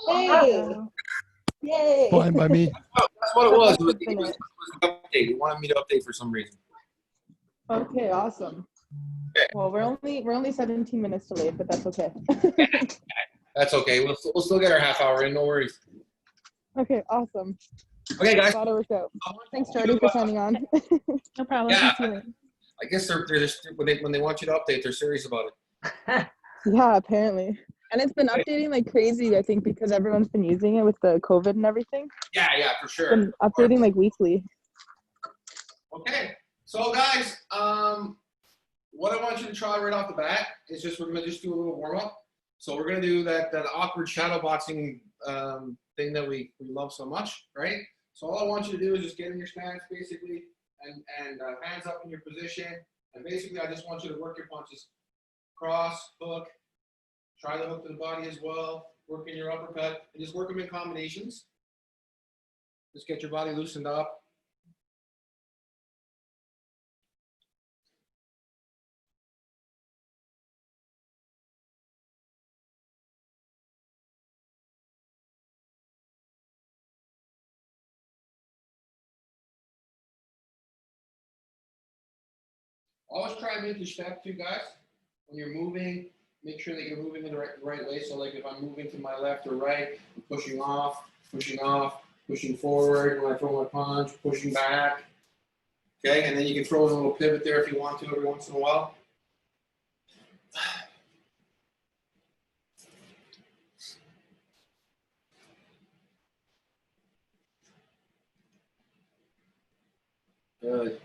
Hey, yay. Fine by me. That's what it was. It was Infinite. the update. He wanted me to update for some reason. Okay, awesome. Okay. Well, we're only 17 minutes delayed, but that's okay. That's okay. We'll still get our half hour in. No worries. Okay, awesome. Okay, guys. Glad it worked out. Thanks, Jordy, for signing on. No problem. Yeah. See you later. I guess they're just when they want you to update, they're serious about it. Yeah, apparently. And it's been updating like crazy, I think, because everyone's been using it with the COVID and everything. Yeah, for sure. Been updating like weekly. Okay, so guys, what I want you to try right off the bat is we're gonna just do a little warm up. So we're gonna do that awkward shadow boxing thing that we love so much, right? So all I want you to do is just get in your stance, basically, and hands up in your position, and basically I just want you to work your punches, cross, hook, try the hook to the body as well, work in your uppercut, and just work them in combinations. Just get your body loosened up. Always try and make your step too, guys. When you're moving, make sure that you're moving in the right way. So like if I'm moving to my left or right, I'm pushing off, pushing forward. When I throw my punch, pushing back. Okay, and then you can throw in a little pivot there if you want to every once in a while. Good.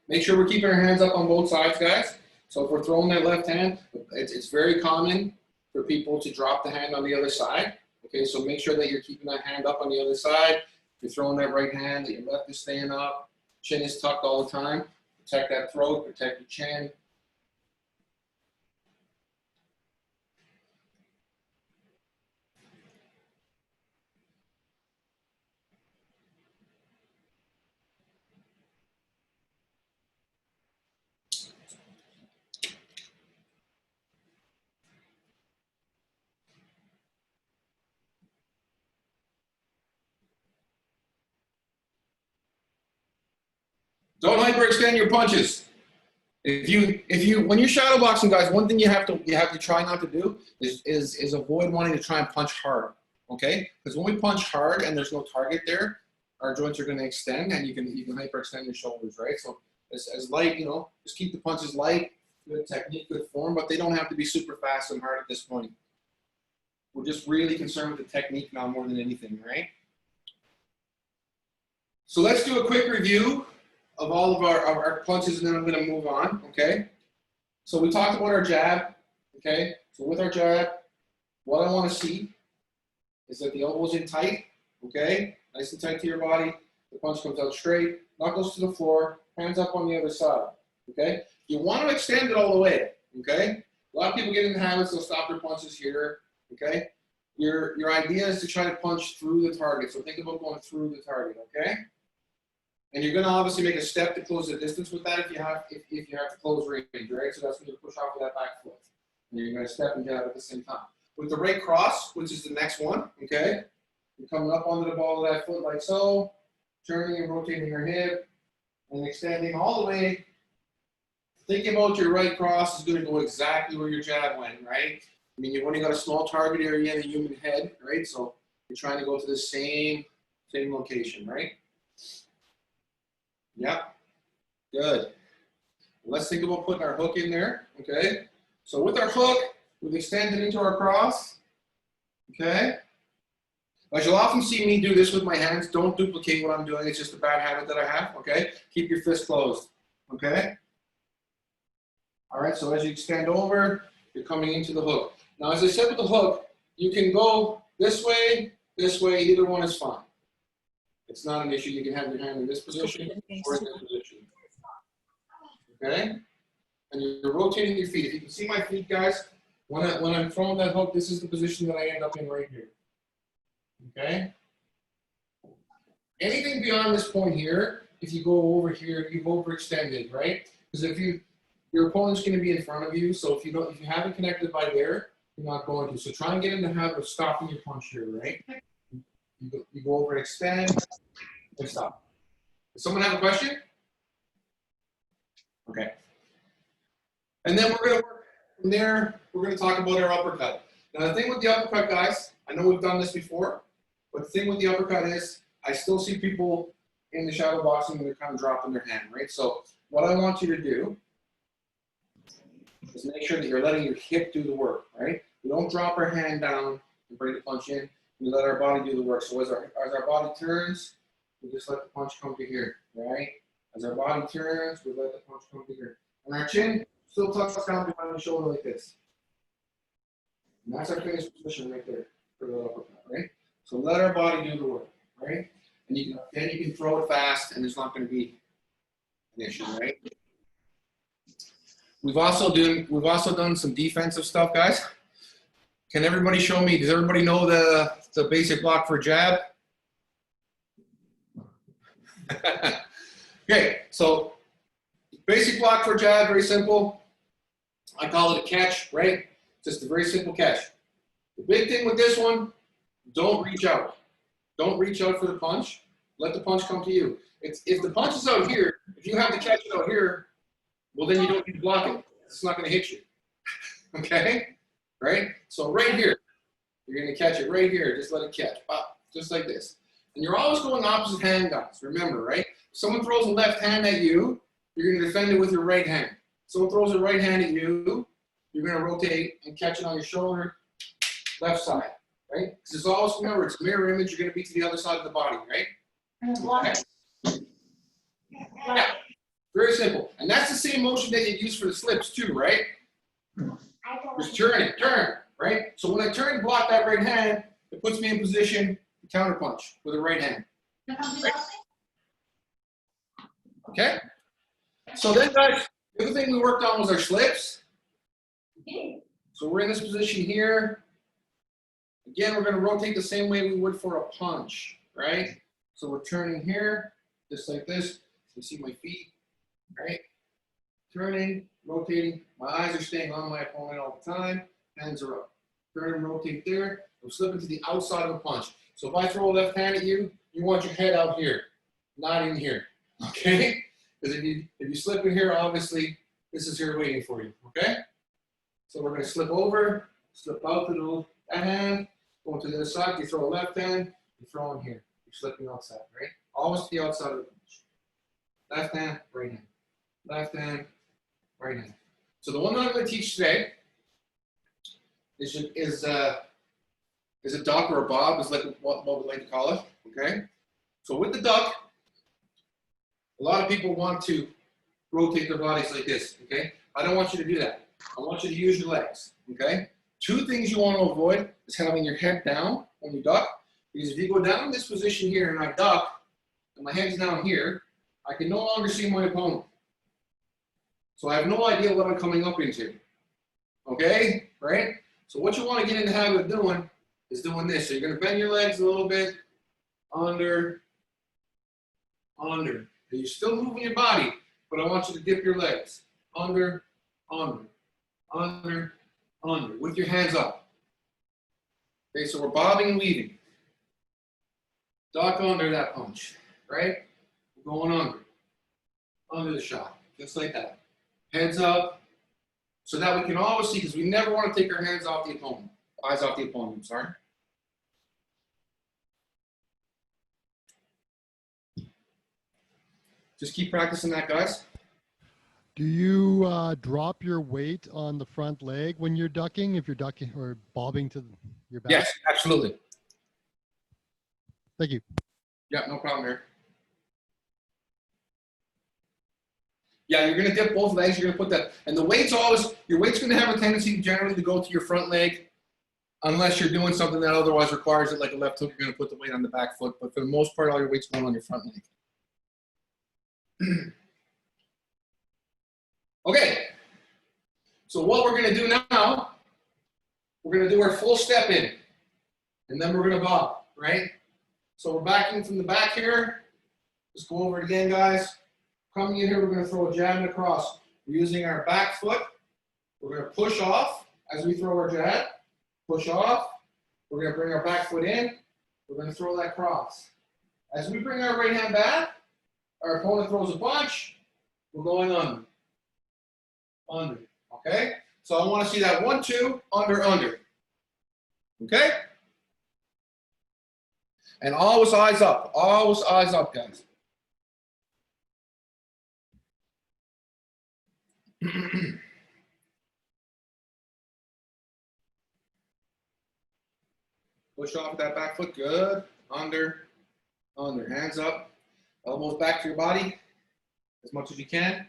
Make sure we're keeping our hands up on both sides, guys. So if we're throwing that left hand, it's very common for people to drop the hand on the other side. Okay, so make sure that you're keeping that hand up on the other side. If you're throwing that right hand, that your left is staying up, chin is tucked all the time. Protect that throat, protect your chin. Don't hyperextend your punches. When you're shadow boxing, guys, one thing you have to try not to do is avoid wanting to try and punch hard. Okay? Because when we punch hard and there's no target there, our joints are going to extend and you can hyperextend your shoulders, right? So as light, just keep the punches light, good technique, good form, but they don't have to be super fast and hard at this point. We're just really concerned with the technique now more than anything, right? So let's do a quick review of all of our punches, and then I'm going to move on, okay? So we talked about our jab, okay? So with our jab, what I want to see is that the elbow's in tight, okay? Nice and tight to your body. The punch comes out straight, knuckles to the floor, hands up on the other side, okay? You want to extend it all the way, okay? A lot of people get in the habits, they'll stop their punches here, okay? Your idea is to try to punch through the target, so think about going through the target, okay? And you're going to obviously make a step to close the distance with that if you have to close range, right? So that's when you push off of that back foot. And you're going to step and jab at the same time. With the right cross, which is the next one, okay? You're coming up onto the ball of that foot like so, turning and rotating your hip, and extending all the way. Think about your right cross is going to go exactly where your jab went, right? I mean, you've only got a small target area in the human head, right? So you're trying to go to the same location, right? Yep, good. Let's think about putting our hook in there, okay? So with our hook, we've extended into our cross, okay? As you'll often see me do this with my hands, don't duplicate what I'm doing. It's just a bad habit that I have, okay? Keep your fist closed, okay? All right, so as you extend over, you're coming into the hook. Now, as I said with the hook, you can go this way, either one is fine. It's not an issue. You can have your hand in this position or in this position. Okay? And you're rotating your feet. If you can see my feet, guys, when I'm throwing that hook, this is the position that I end up in right here. Okay? Anything beyond this point here, if you go over here, you've overextended, right? Because if your opponent's going to be in front of you, so if you haven't connected by there, you're not going to. So try and get in the habit of stopping your punch here, right? You go over, extend, and stop. Does someone have a question? Okay. And then we're going to work from there. We're going to talk about our uppercut. Now the thing with the uppercut, guys, I know we've done this before, but the thing with the uppercut is I still see people in the shadow boxing and they're kind of dropping their hand, right? So what I want you to do is make sure that you're letting your hip do the work, right? We don't drop our hand down and bring the punch in. We let our body do the work. So as our body turns, we just let the punch come to here, right? As our body turns, we let the punch come to here. And our chin still tucks down behind the shoulder like this. And that's our finish position right there for the uppercut, right? So let our body do the work, right? And then you can throw it fast and it's not going to be an issue, right? We've also done some defensive stuff, guys. Can everybody show me? Does everybody know the basic block for jab? Okay, so basic block for jab, very simple. I call it a catch, right? Just a very simple catch. The big thing with this one, don't reach out. Don't reach out for the punch. Let the punch come to you. If the punch is out here, if you have to catch it out here, well, then you don't need to block it. It's not going to hit you. Okay? Right? So right here, you're going to catch it right here. Just let it catch. Pop, just like this. And you're always going opposite hand, guys. Remember, right? If someone throws a left hand at you, you're going to defend it with your right hand. Someone throws a right hand at you, you're going to rotate and catch it on your shoulder, left side. Right? Because it's always, remember, it's a mirror image. You're going to be to the other side of the body, right? Okay. Yeah. Very simple. And that's the same motion that you use for the slips too, right? Just turn it, turn, right? So when I turn and block that right hand, it puts me in position to counter punch with the right hand. Right? Okay? So then, guys, the other thing we worked on was our slips. So we're in this position here. Again, we're going to rotate the same way we would for a punch, right? So we're turning here, just like this. You see my feet, right? Turning, rotating. My eyes are staying on my opponent all the time. Hands are up. Turn and rotate there. I'm slipping to the outside of the punch. So if I throw a left hand at you, you want your head out here, not in here, okay? Because if you slip in here, obviously, this is here waiting for you, okay? So we're going to slip over, slip out to that hand, going to the other side. You throw a left hand, you throw in here. You're slipping outside, right? Always to the outside of the punch. Left hand, right hand. Left hand, right hand. So the one that I'm going to teach today is a duck or a bob, is like what we like to call it, okay? So with the duck, a lot of people want to rotate their bodies like this, okay? I don't want you to do that. I want you to use your legs, okay? Two things you want to avoid is having your head down when you duck, because if you go down in this position here and I duck, and my head's down here, I can no longer see my opponent. So I have no idea what I'm coming up into, okay? Right? So what you want to get in the habit of doing is doing this. So you're going to bend your legs a little bit, under, under. And you're still moving your body, but I want you to dip your legs. Under, under, under, under, with your hands up. Okay, so we're bobbing and weaving. Duck under that punch, right? We're going under the shot, just like that. Heads up, so that we can always see, because we never want to take our hands off the opponent, eyes off the opponent, I'm sorry. Just keep practicing that, guys. Do you drop your weight on the front leg when you're ducking, if you're ducking or bobbing to your back? Yes, absolutely. Thank you. Yeah, no problem here. Yeah, you're going to dip both legs. You're going to put that, and the weight's always, your weight's going to have a tendency generally to go to your front leg unless you're doing something that otherwise requires it, like a left hook, you're going to put the weight on the back foot. But for the most part, all your weight's going on your front leg. Okay. So what we're going to do now, we're going to do our full step in, and then we're going to bob, right? So we're backing from the back here. Let's go over it again, guys. Coming in here, we're going to throw a jab and a cross. We're using our back foot. We're going to push off as we throw our jab. Push off. We're going to bring our back foot in. We're going to throw that cross. As we bring our right hand back, our opponent throws a punch. We're going under. Under. Okay? So I want to see that 1, 2, under, under. Okay? And always eyes up. Always eyes up, guys. Push off with that back foot. Good. Under. Under. Hands up. Elbows back to your body as much as you can.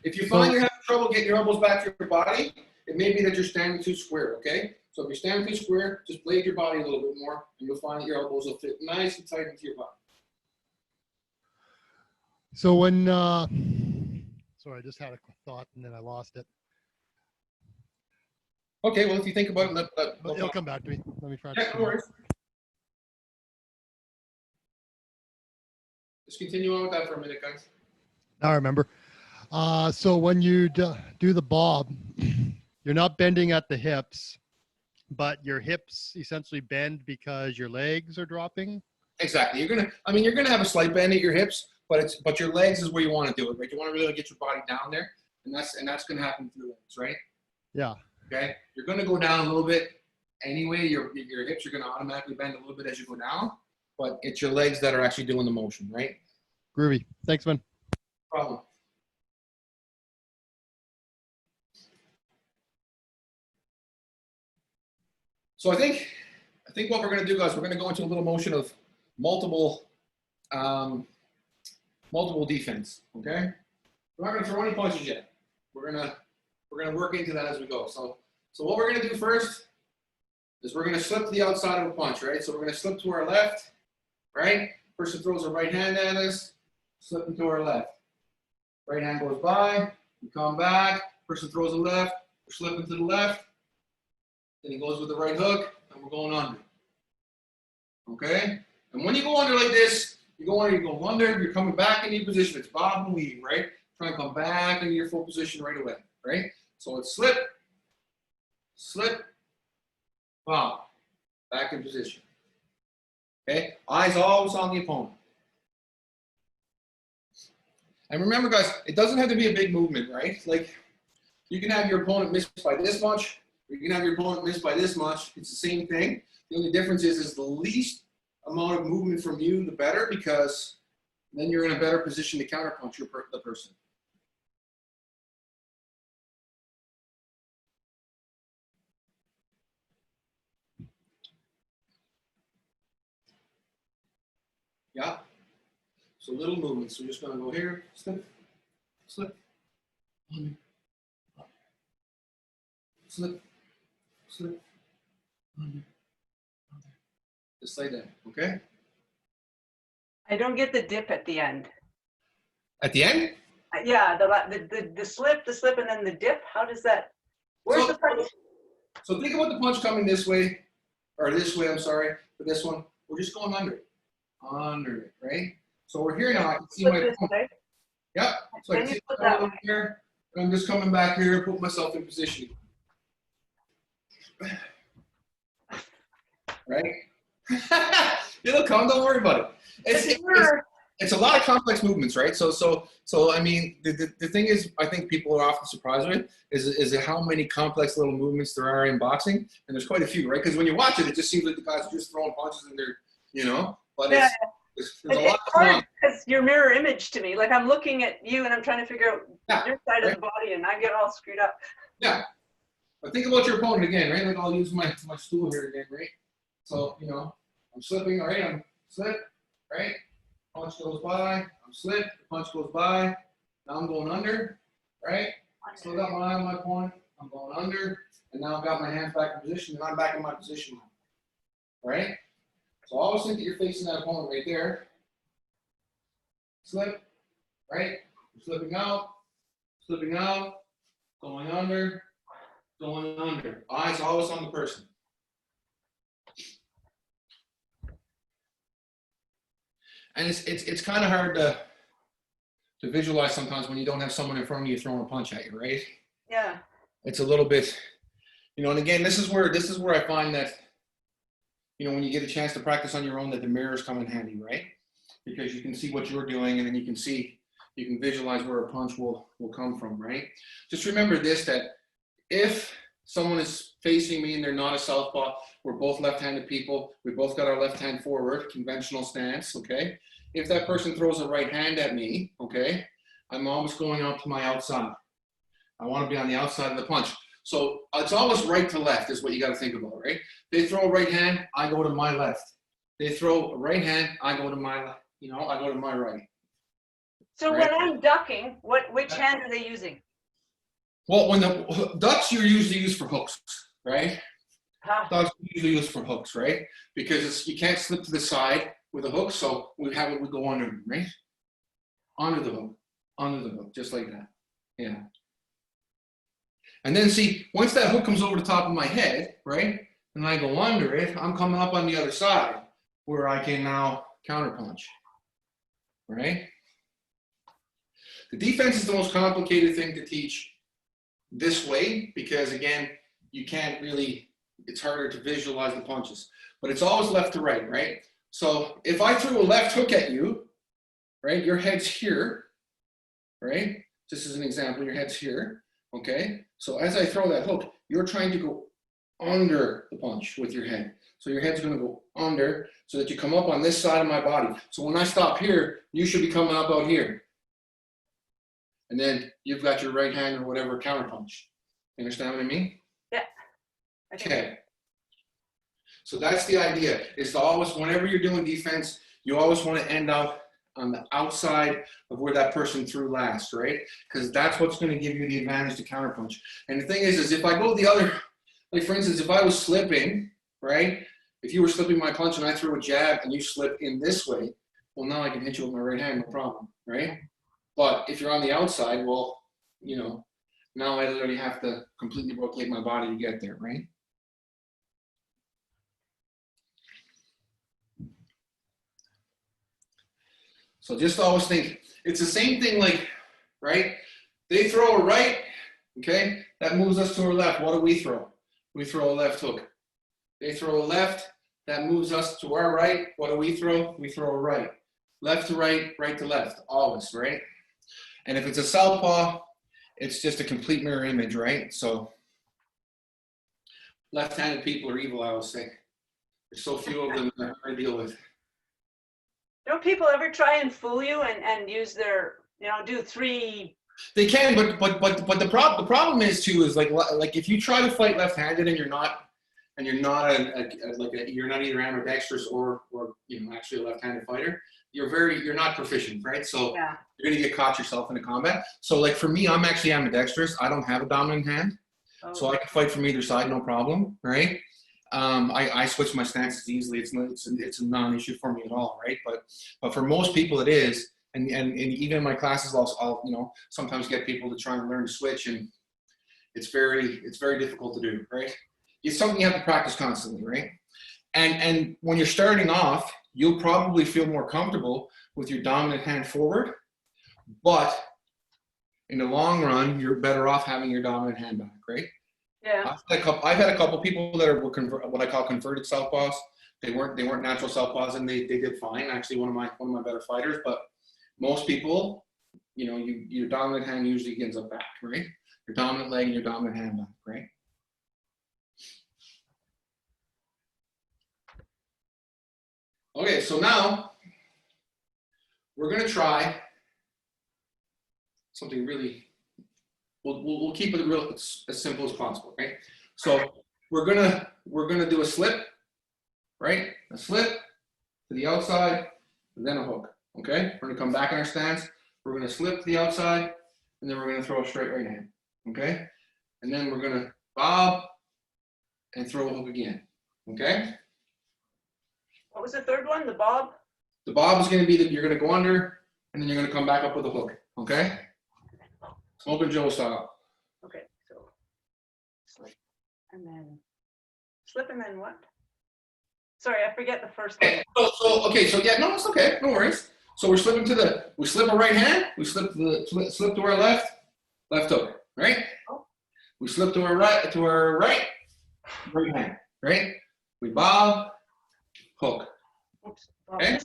If you find you're having trouble getting your elbows back to your body, it may be that you're standing too square, okay? So if you're standing too square, just blade your body a little bit more, and you'll find that your elbows will fit nice and tight into your body. So when, sorry, I just had a thought and then I lost it. Okay, well, if you think about it, But it'll come back to me. Let me try. yeah, no worries. Just continue on with that for a minute, guys. Now I remember. So when you do the bob, you're not bending at the hips, but your hips essentially bend because your legs are dropping. Exactly. You're gonna have a slight bend at your hips, but your legs is where you want to do it, right? You want to really get your body down there, and that's gonna happen through the legs, right? Yeah. Okay. You're gonna go down a little bit anyway. Your hips are gonna automatically bend a little bit as you go down, but it's your legs that are actually doing the motion, right? Groovy. Thanks, man. No problem. So I think what we're going to do, guys, we're going to go into a little motion of multiple defense. Okay, we're not going to throw any punches yet. We're going to work into that as we go. So what we're going to do first is we're going to slip to the outside of a punch, right? So we're going to slip to our left, right? Person throws a right hand at us, slipping to our left. Right hand goes by, we come back. Person throws a left, we're slipping to the left. Then he goes with the right hook, and we're going under. Okay? And when you go under like this, you go under, you're coming back into your position. It's bob and weave, right? Try and come back into your full position right away, right? So it's slip, bob, back in position. Okay? Eyes always on the opponent. And remember, guys, it doesn't have to be a big movement, right? Like, you can have your opponent miss by this much, or you can have your opponent miss by this much. It's the same thing. The only difference is the least amount of movement from you, the better, because then you're in a better position to counterpunch the person. Yeah? So little movements. So we're just going to go here, slip, slip, slip, slip, just like that, okay? I don't get the dip at the end. At the end? Yeah, the slip, and then the dip. How does that? Where's the punch? So think about the punch coming this way, or this way, I'm sorry, for this one. We're just going under it, right? So we're here now. I can see Flip my this punch. way. Yep. So I Then can you see flip my that punch here, and I'm just coming back here and put myself in position. Right? It'll come. Don't worry about it. It's a lot of complex movements, right? So I mean, the thing is, I think people are often surprised with is how many complex little movements there are in boxing, and there's quite a few, right? Because when you watch it, it just seems like the guys are just throwing punches and they're, but Yeah. there's a It's lot hard because you're mirror image to me. Like I'm looking at you and I'm trying to figure out your side of the body, and I get all screwed up. Yeah. But think about your opponent again, right? Like I'll use my stool here again, right? So, I'm slipping, all right? I'm slip, right? Punch goes by, I'm slip, the punch goes by. Now I'm going under, right? Still got my eye on my opponent, I'm going under, and now I've got my hands back in position, and I'm back in my position now. Right? So always think that you're facing that opponent right there. Slip, right? Slipping out, going under, going under. Eyes always on the person. And it's kind of hard to visualize sometimes when you don't have someone in front of you throwing a punch at you, right? Yeah. It's a little bit, and again, this is where I find that, when you get a chance to practice on your own, that the mirrors come in handy, right? Because you can see what you're doing, and then you can visualize where a punch will come from, right? Just remember this, that if someone is facing me and they're not a southpaw, we're both left-handed people, we both got our left hand forward, conventional stance, okay? If that person throws a right hand at me, okay, I'm always going out to my outside. I want to be on the outside of the punch. So it's always right to left is what you got to think about, right? They throw a right hand, I go to my left. They throw a right hand, I go to my left. I go to my right. So Right. when I'm ducking, which hand are they using? Well, when the ducks you're usually used for hooks, right? Huh. Ducks are usually used for hooks, right? Because you can't slip to the side with a hook, so we go under them, right? Under the hook, just like that. Yeah. And then see, once that hook comes over the top of my head, right? And I go under it, I'm coming up on the other side where I can now counterpunch, right? The defense is the most complicated thing to teach this way because, again, you can't really, it's harder to visualize the punches. But it's always left to right, right? So if I threw a left hook at you, right, your head's here, right? Just as an example, your head's here, okay? So as I throw that hook, you're trying to go under the punch with your head. So your head's gonna go under so that you come up on this side of my body. So when I stop here, you should be coming up out here. And then you've got your right hand or whatever counterpunch. You understand what I mean? Yeah. Okay. So that's the idea, is to always, whenever you're doing defense, you always want to end up on the outside of where that person threw last, right? Because that's what's going to give you the advantage to counterpunch. And the thing is if I go the other, like for instance, if I was slipping, right? If you were slipping my punch and I threw a jab and you slip in this way, well, now I can hit you with my right hand, no problem, right? But if you're on the outside, well, now I literally have to completely rotate my body to get there, right? So just always think, it's the same thing like, right? They throw a right, okay? That moves us to our left. What do we throw? We throw a left hook. They throw a left, that moves us to our right. What do we throw? We throw a right. Left to right, right to left, always, right? And if it's a southpaw, it's just a complete mirror image, right? So left-handed people are evil, I always say. There's so few of them that are hard to deal with. Don't people ever try and fool you and use their, do three? They can, but the problem is too is like if you try to fight left-handed and you're not you're not either ambidextrous or actually a left-handed fighter, you're not proficient, right? So Yeah. you're gonna get caught yourself in a combat. So like for me, I'm actually ambidextrous. I don't have a dominant hand, so I can fight from either side, no problem, right? I switch my stances easily. It's a non-issue for me at all, right? But for most people it is, and even in my classes, I'll sometimes get people to try and learn to switch, and it's very difficult to do, right? It's something you have to practice constantly, right? And when you're starting off, you'll probably feel more comfortable with your dominant hand forward, but in the long run, you're better off having your dominant hand back, right? Yeah. I've had a couple people that are what I call converted southpaws. They weren't natural southpaws, and they did fine. Actually, one of my better fighters. But most people, your dominant hand usually ends up back, right? Your dominant leg and your dominant hand back, right? Okay, so now we're gonna try something really. We'll keep it real as simple as possible, right? So we're gonna do a slip, right? A slip to the outside, and then a hook. Okay? We're gonna come back in our stance. We're gonna slip to the outside, and then we're gonna throw a straight right hand. Okay? And then we're gonna bob, and throw a hook again. Okay? What was the third one? The bob? The bob is going to be that you're going to go under, and then you're going to come back up with a hook. Okay? Smoking Joe style. Okay, so slip and then slip and then what? Sorry, I forget the first one. So yeah, no, it's okay, no worries. So we're slipping we slip a right hand, we slip to our left hook, right? Oh. We slip to our right right hand, right? We bob, hook. Oops. Okay.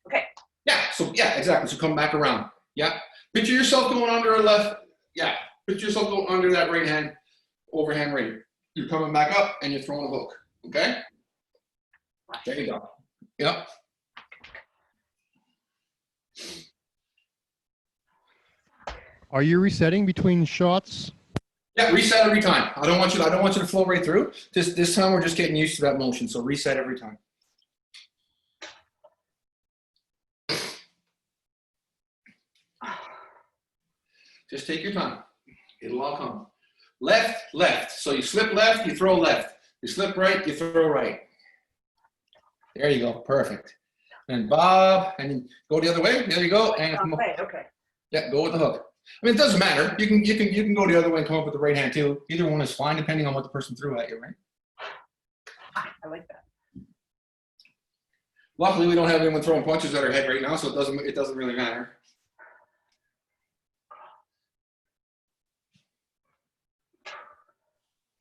Okay. Yeah, exactly. So come back around. Yeah. Picture yourself going under a left. Yeah. Picture yourself going under that right hand, overhand right. You're coming back up and you're throwing a hook. Okay? There you go. Yep. Are you resetting between shots? Yeah, reset every time. I don't want you to flow right through. This time we're just getting used to that motion. So reset every time. Just take your time. It'll all come. Left, left. So you slip left, you throw left. You slip right, you throw right. There you go. Perfect. And bob, and then go the other way. There you go. And Okay. yeah, go with the hook. I mean, it doesn't matter. You can go the other way and come up with the right hand too. Either one is fine, depending on what the person threw at you, right? I like that. Luckily, we don't have anyone throwing punches at our head right now, so it doesn't really matter.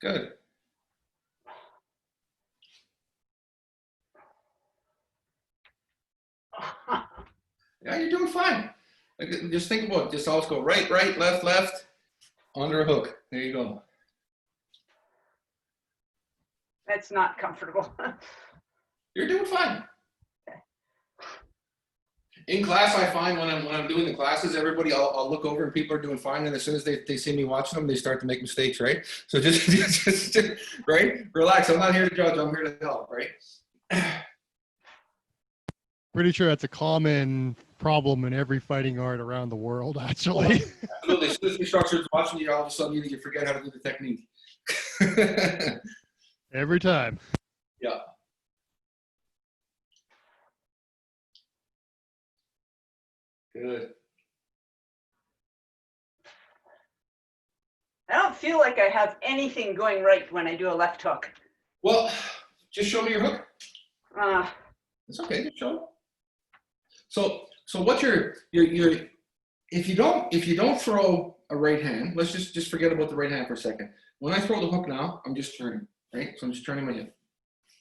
Good. Yeah, you're doing fine. Just think about it. Just always go right, right, left, left, under a hook. There you go. That's not comfortable. You're doing fine. In class, I find when I'm doing the classes, everybody, I'll look over and people are doing fine. And as soon as they see me watching them, they start to make mistakes, right? So just right? Relax. I'm not here to judge. I'm here to help, right? Pretty sure that's a common problem in every fighting art around the world, actually. Absolutely. As soon as the instructor's watching you, all of a sudden you forget how to do the technique. Every time. Yeah. Good. I don't feel like I have anything going right when I do a left hook. Well, just show me your hook. Uh, It's okay. Just show. So what you're if you don't throw a right hand, let's just forget about the right hand for a second. When I throw the hook now, I'm just turning, right? So I'm just turning my hip.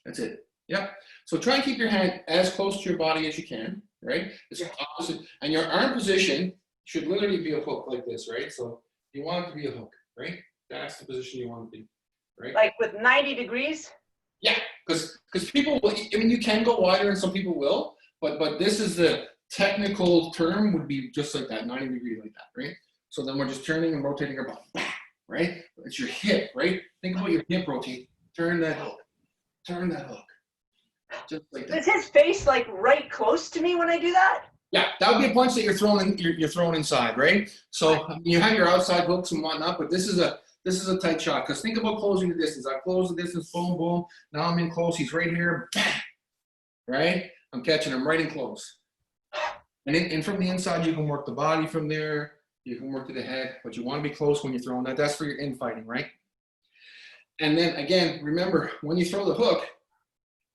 That's it. Yep. So try and keep your hand as close to your body as you can, right? It's opposite, and your arm position should literally be a hook like this, right? So you want it to be a hook, right? That's the position you want to be, right? like with 90 degrees? Yeah, because people will, I mean, you can go wider and some people will, but this is the technical term would be just like that, 90 degrees like that, right? So then we're just turning and rotating our body, right? It's your hip, right? Think about your hip rotate. Turn that hook. Turn that hook. Just like that. Is his face like right close to me when I do that? Yeah, that would be a punch that you're throwing inside, right? So you have your outside hooks and whatnot, but this is a tight shot. Because think about closing the distance. I close the distance, boom, boom. Now I'm in close. He's right here, bang, right? I'm catching him right in close. And from the inside, you can work the body from there. You can work to the head, but you want to be close when you're throwing that. That's for your infighting, right? And then again, remember, when you throw the hook,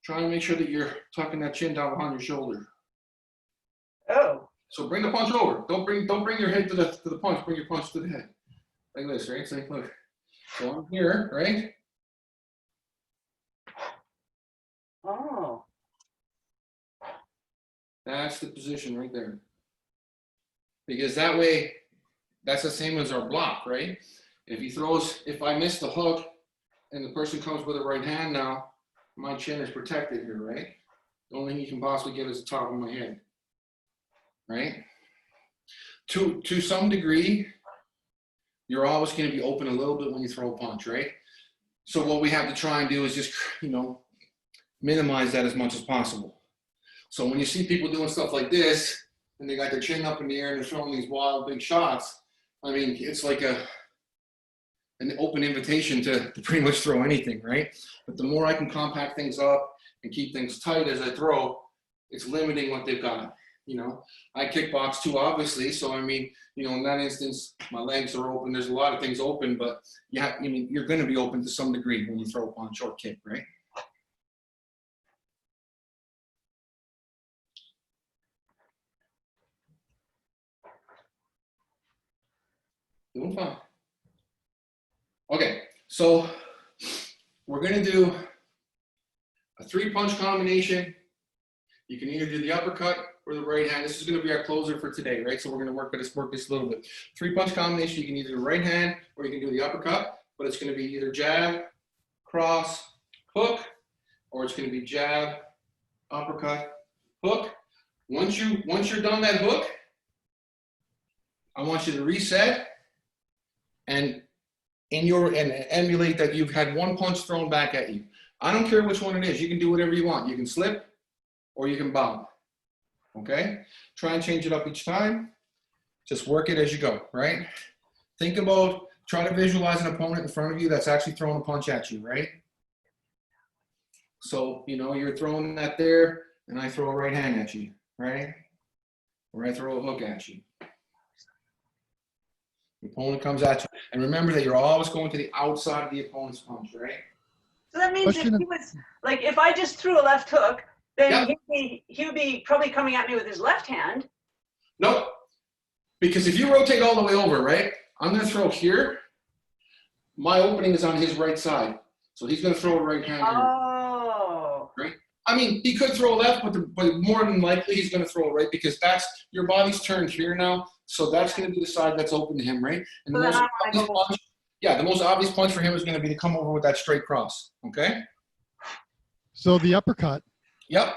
try and make sure that you're tucking that chin down behind your shoulder. Oh. So bring the punch over. Don't bring your head to the punch. Bring your punch to the head, like this, right? So look. So I'm here, right? Oh. That's the position right there. Because that way, that's the same as our block, right? If I miss the hook and the person comes with a right hand now, my chin is protected here, right? The only thing you can possibly get is the top of my head, right? To some degree, you're always going to be open a little bit when you throw a punch, right? So what we have to try and do is just, minimize that as much as possible. So when you see people doing stuff like this, and they got their chin up in the air and they're throwing these wild big shots, I mean, it's like an open invitation to pretty much throw anything, right? But the more I can compact things up and keep things tight as I throw, it's limiting what they've got. You know, I kickbox too, obviously. So, I mean, you know, in that instance, my legs are open. There's a lot of things open, but I mean, you're going to be open to some degree when you throw a short kick, right? Doing fine. Okay, so we're going to do a 3-punch combination. You can either do the uppercut or the right hand. This is going to be our closer for today, right? So we're going to work this a little bit. 3-punch combination. You can either do the right hand or you can do the uppercut, but it's going to be either jab, cross, hook, or it's going to be jab, uppercut, hook. Once you're done that hook, I want you to reset and emulate that you've had 1 punch thrown back at you. I don't care which one it is. You can do whatever you want. You can slip or you can bob. Okay? Try and change it up each time. Just work it as you go, right? Think about, try to visualize an opponent in front of you that's actually throwing a punch at you, right? So, you know, you're throwing that there, and I throw a right hand at you, right? Or I throw a hook at you. The opponent comes at you. And remember that you're always going to the outside of the opponent's punch, right? So that means if Question- he was, like, if I just threw a left hook, then he would be probably coming at me with his left hand. Nope. Because if you rotate all the way over, right, I'm going to throw here. My opening is on his right side. So he's going to throw a right hand here. Oh. Right? I mean, he could throw a left, but more than likely he's going to throw a right because that's your body's turned here now. So that's going to be the side that's open to him, right? And So the then most I obvious go- punch, the most obvious punch for him is going to be to come over with that straight cross. Okay? So the uppercut, Yep.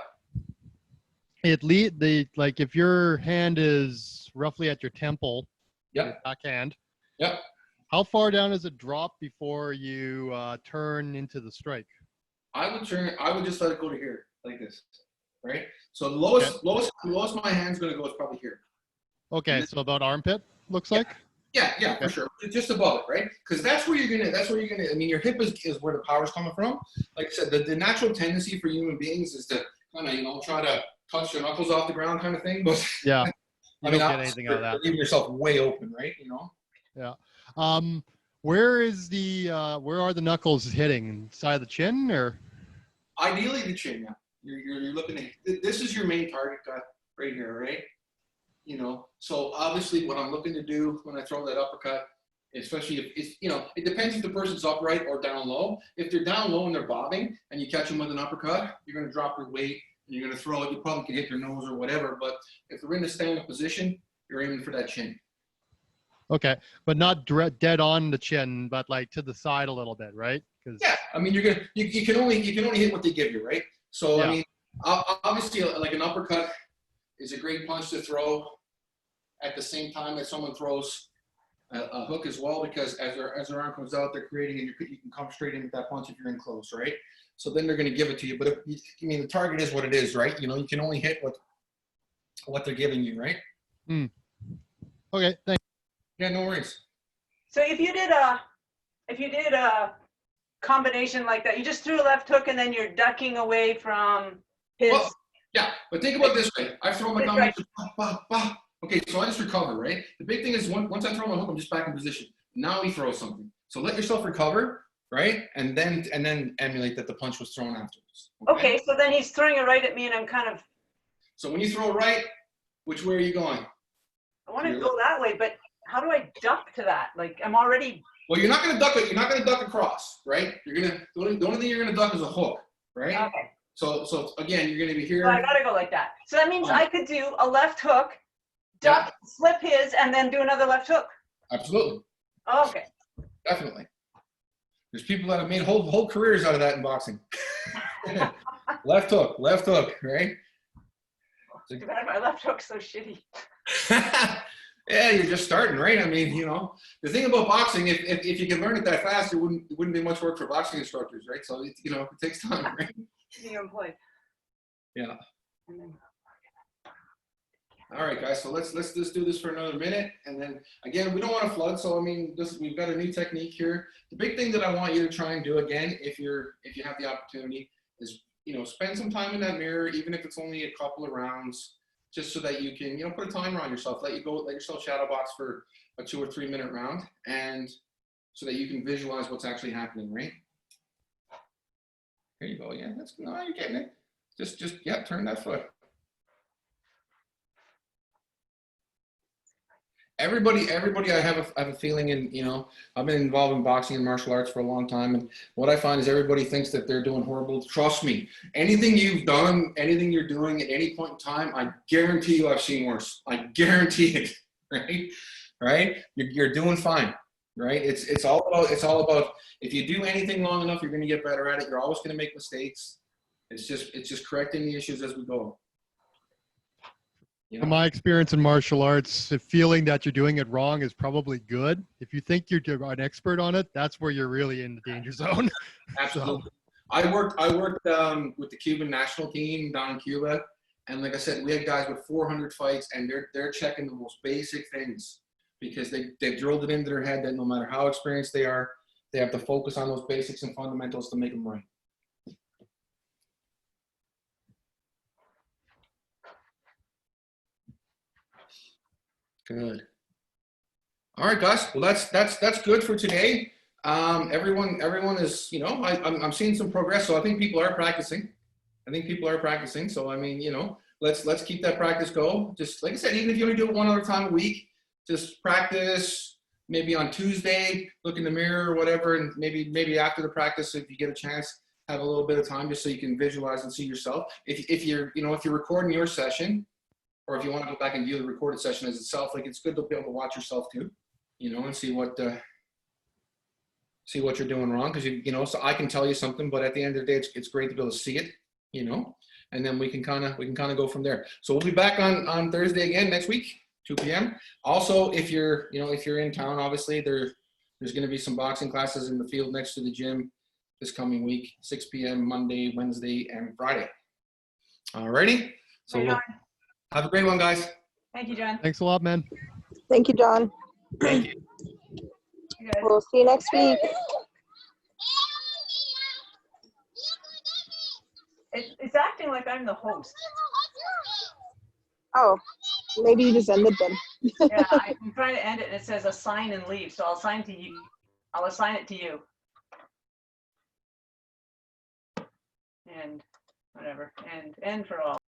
like if your hand is roughly at your temple, Yep. your backhand, Yep. how far down does it drop before you turn into the strike? I would just let it go to here, like this, right? So the lowest my hand's going to go is probably here. Okay, so about armpit, looks like? Yeah, for sure. Just above it, right? Because that's where you're gonna. I mean, your hip is where the power's coming from. Like I said, the natural tendency for human beings is to kind of try to touch your knuckles off the ground, kind of thing. But Yeah. You I mean, don't get anything out of that. you're leaving yourself way open, right? Where are the knuckles hitting? Side of the chin or? Ideally, the chin. Yeah, you're looking at this is your main target cut right here, right? So obviously what I'm looking to do when I throw that uppercut, especially if it's, it depends if the person's upright or down low. If they're down low and they're bobbing and you catch them with an uppercut, you're going to drop your weight and you're going to throw it. You probably can hit their nose or whatever, but if they're in the standing position, you're aiming for that chin. Okay, but not dead on the chin, but like to the side a little bit, right? Yeah, I mean, you can only hit what they give you, right? So, Yeah. I mean, obviously like an uppercut is a great punch to throw at the same time that someone throws a hook as well, because as their arm comes out, they're creating, and you can come straight in with that punch if you're in close, right? So then they're going to give it to you. But the target is what it is, right? You can only hit what they're giving you, right? Okay, thanks. Yeah, no worries. So if you did a combination like that, you just threw a left hook and then you're ducking away from his. Well, yeah, but think about it this way. I throw my Right. combination. Bah, bah, bah. Okay, so I just recover, right? The big thing is once I throw my hook, I'm just back in position. Now he throws something. So let yourself recover, right? And then emulate that the punch was thrown afterwards. Okay, so then he's throwing it right at me and I'm kind of, So when you throw right, which way are you going? I want to go that way, but how do I duck to that? Like I'm already. Well, you're not going to duck it. You're not going to duck across, right? The only thing you're going to duck is a hook, right? Okay. So again, you're going to be here. So I gotta go like that. So that means I could do a left hook, duck, slip his, and then do another left hook. Absolutely, Okay. definitely. There's people that have made whole careers out of that in boxing. left hook, right? Too bad my left hook's so shitty. Yeah, you're just starting, right? I mean, the thing about boxing, if you can learn it that fast, it wouldn't be much work for boxing instructors, right? So it takes time, right? Being employed. Yeah. And then, All right, guys. So let's just do this for another minute, and then again, we don't want to flood. So I mean, we've got a new technique here. The big thing that I want you to try and do again, if you have the opportunity, is spend some time in that mirror, even if it's only a couple of rounds, just so that you can put a timer on yourself. Let yourself shadow box for a 2 or 3 minute round, and so that you can visualize what's actually happening. Right. There you go. Yeah, you're getting it. Just turn that foot. Everybody, I have a feeling, and I've been involved in boxing and martial arts for a long time, and what I find is everybody thinks that they're doing horrible. Trust me, anything you've done, anything you're doing at any point in time, I guarantee you I've seen worse. I guarantee it, right? You're doing fine, right? It's all about if you do anything long enough, you're going to get better at it. You're always going to make mistakes. It's just correcting the issues as we go. From my experience in martial arts, the feeling that you're doing it wrong is probably good. If you think you're an expert on it, that's where you're really in the danger zone. Absolutely. So. I worked with the Cuban national team down in Cuba, and like I said, we had guys with 400 fights, and they're checking the most basic things because they've drilled it into their head that no matter how experienced they are, they have to focus on those basics and fundamentals to make them right. Good. All right, guys. Well, that's good for today. Everyone is, I'm seeing some progress. So I think people are practicing. So I mean, let's keep that practice go. Just like I said, even if you only do it one other time a week, just practice. Maybe on Tuesday, look in the mirror or whatever, and maybe after the practice, if you get a chance, have a little bit of time just so you can visualize and see yourself. If you're recording your session, or if you want to go back and view the recorded session as itself, like it's good to be able to watch yourself too, and see what you're doing wrong, because so I can tell you something, but at the end of the day, it's great to be able to see it, and then we can kind of go from there. So we'll be back on Thursday again next week, 2 p.m. Also, if you're in town, obviously there's going to be some boxing classes in the field next to the gym this coming week, 6 p.m. Monday, Wednesday, and Friday. Alrighty. So Right on. have a great one, guys. Thank you, John. Thanks a lot, man. Thank you, John. Thank you. You guys. We'll see you next week. It's acting like I'm the host. Oh, maybe you just ended then. Yeah, I'm trying to end it, and it says assign and leave. So I'll assign to you. I'll assign it to you. And whatever. And for all.